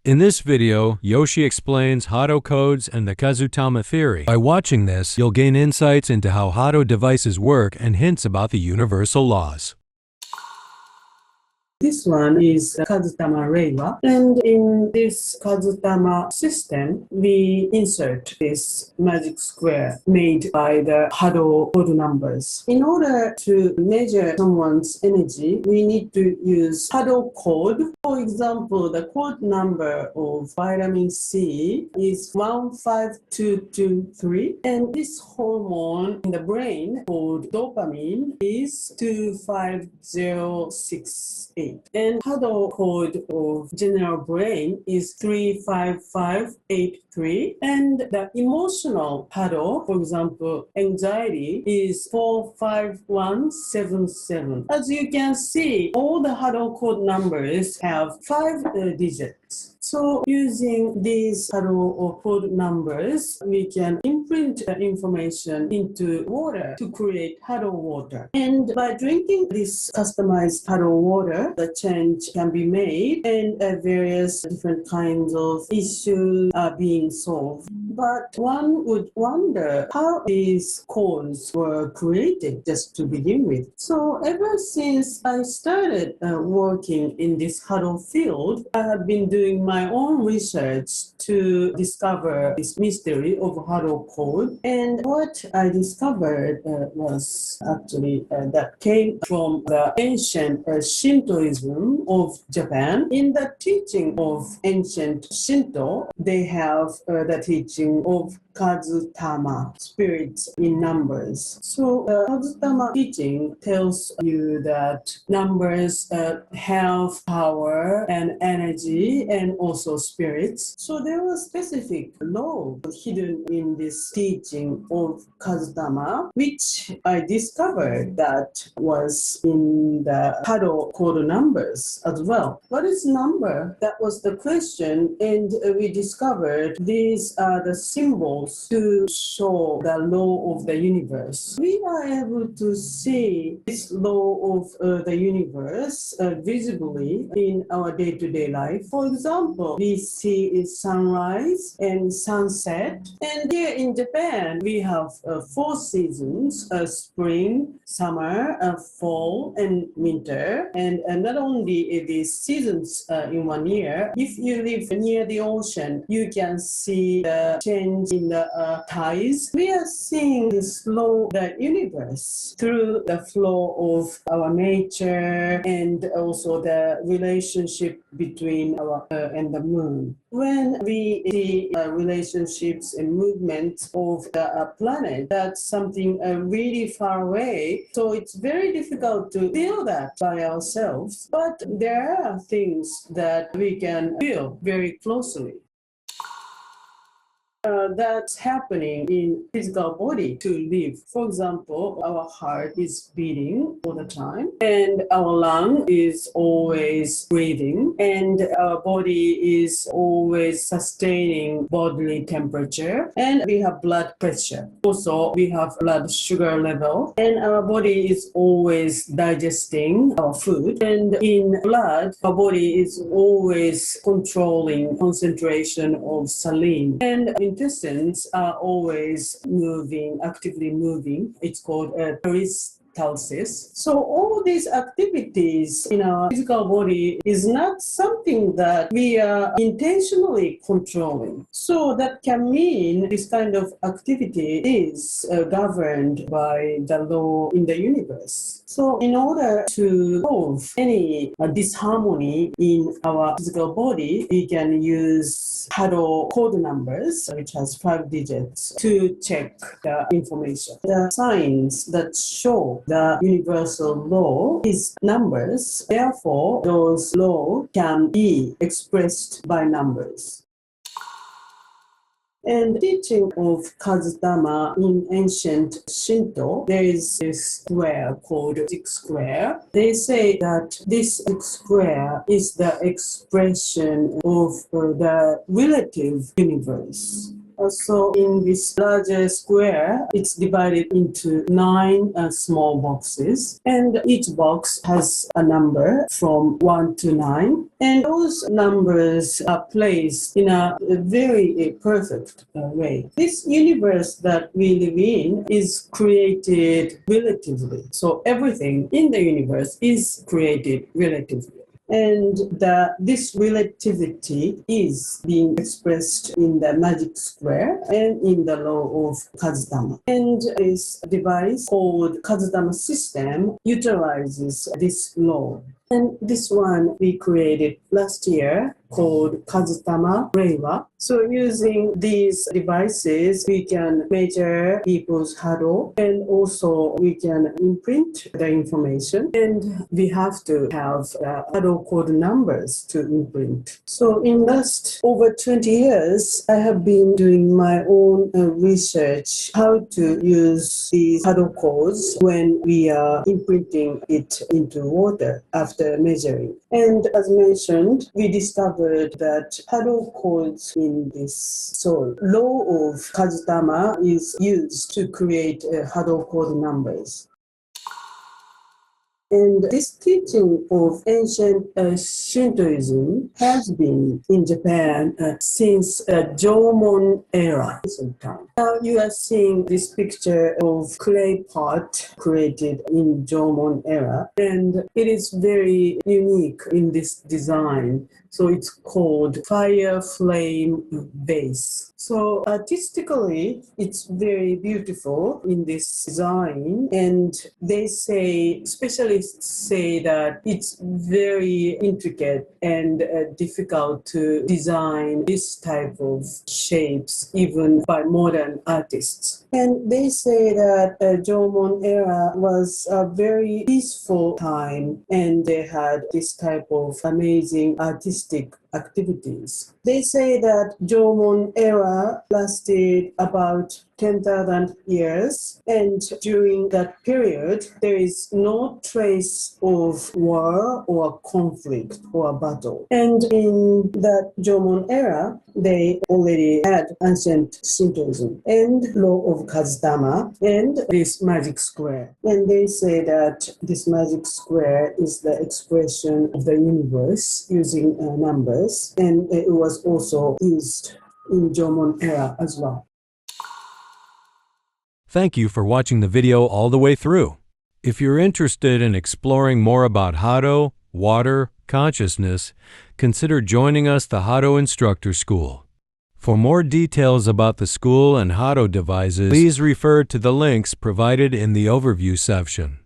In this video, Yoshi explains Hado Codes and the Kazutama theory. By watching this, you'll gain insights into how Hado devices work and hints about the universal laws. This one is Kazutama Reiwa, and in this Kazutama system, we insert this magic square made by the Hado code numbers. In order to measure someone's energy, we need to use Hado code. For example, the code number of vitamin C is 15223, and this hormone in the brain called dopamine is 25068. And Hado code of general brain is 35583. And the emotional Hado, for example, anxiety, is 45177. As you can see, all the Hado code numbers have 5 digits. So using these Hado code numbers, we can imprint the information into water to create Hado water. And by drinking this customized Hado water, the change can be made and various different kinds of issues are being solved. But one would wonder how these codes were created just to begin with. So ever since I started working in this Hado field, I have been doing my own research to discover this mystery of Hado code. And what I discovered was actually that came from the ancient Shintoism of Japan. In the teaching of ancient Shinto, they have the teaching of Kazutama, spirits in numbers. So Kazutama teaching tells you that numbers have power and energy and also spirits. So there was specific law hidden in this teaching of Kazutama, which I discovered that was in the Hado code numbers as well. What is number? That was the question, and we discovered these are the symbols to show the law of the universe. We are able to see this law of the universe visibly in our day-to-day life. For example, we see sunrise and sunset. And here in Japan, we have 4 seasons, spring, summer, fall, and winter. And not only these seasons in one year, if you live near the ocean, you can see the change in the tides. We are seeing this flow of the universe through the flow of our nature and also the relationship between our and the moon. When we see relationships and movements of the planet, that's something really far away. So it's very difficult to feel that by ourselves. But there are things that we can feel very closely. That's happening in physical body to live. For example, our heart is beating all the time, and our lung is always breathing, and our body is always sustaining bodily temperature, and we have blood pressure. Also, we have blood sugar level, and our body is always digesting our food, and in blood, our body is always controlling concentration of saline, and intestines are always moving, actively moving. It's called peristalsis. So all these activities in our physical body is not something that we are intentionally controlling. So that can mean this kind of activity is governed by the law in the universe. So in order to solve any disharmony in our physical body, we can use Hado code numbers, which has 5 digits, to check the information. The signs that show the universal law is numbers. Therefore, those laws can be expressed by numbers. And teaching of Kazutama in ancient Shinto, there is this square called six square. They say that this six square is the expression of the relative universe. So in this larger square, it's divided into 9 small boxes, and each box has a number from 1 to 9, and those numbers are placed in a very perfect way. This universe that we live in is created relatively. So everything in the universe is created relatively. And this relativity is being expressed in the magic square and in the law of Kazutama. And this device called Kazutama system utilizes this law. And this one we created last year called Kazutama Reiwa. So using these devices, we can measure people's Hado, and also we can imprint the information. And we have to have Hado code numbers to imprint. So in last over 20 years, I have been doing my own research how to use these Hado codes when we are imprinting it into water after measuring. And as mentioned, we discovered that Hado codes in this law of Kazutama is used to create Hado code numbers. And this teaching of ancient Shintoism has been in Japan since Jomon era. Now you are seeing this picture of clay pot created in Jomon era, and it is very unique in this design. So it's called fire flame vase. So artistically, it's very beautiful in this design, and they say, specialists say that it's very intricate and difficult to design this type of shapes, even by modern artists. And they say that Jomon era was a very peaceful time, and they had this type of amazing artistic activities. They say that Jomon era lasted about 10,000 years, and during that period, there is no trace of war or conflict or battle. And in that Jomon era, they already had ancient Shintoism and law of Kazutama and this magic square. And they say that this magic square is the expression of the universe using numbers, and it was also used in Jomon era as well. Thank you for watching the video all the way through. If you're interested in exploring more about Hado, water, consciousness, consider joining us the Hado Instructor School. For more details about the school and Hado devices, please refer to the links provided in the overview section.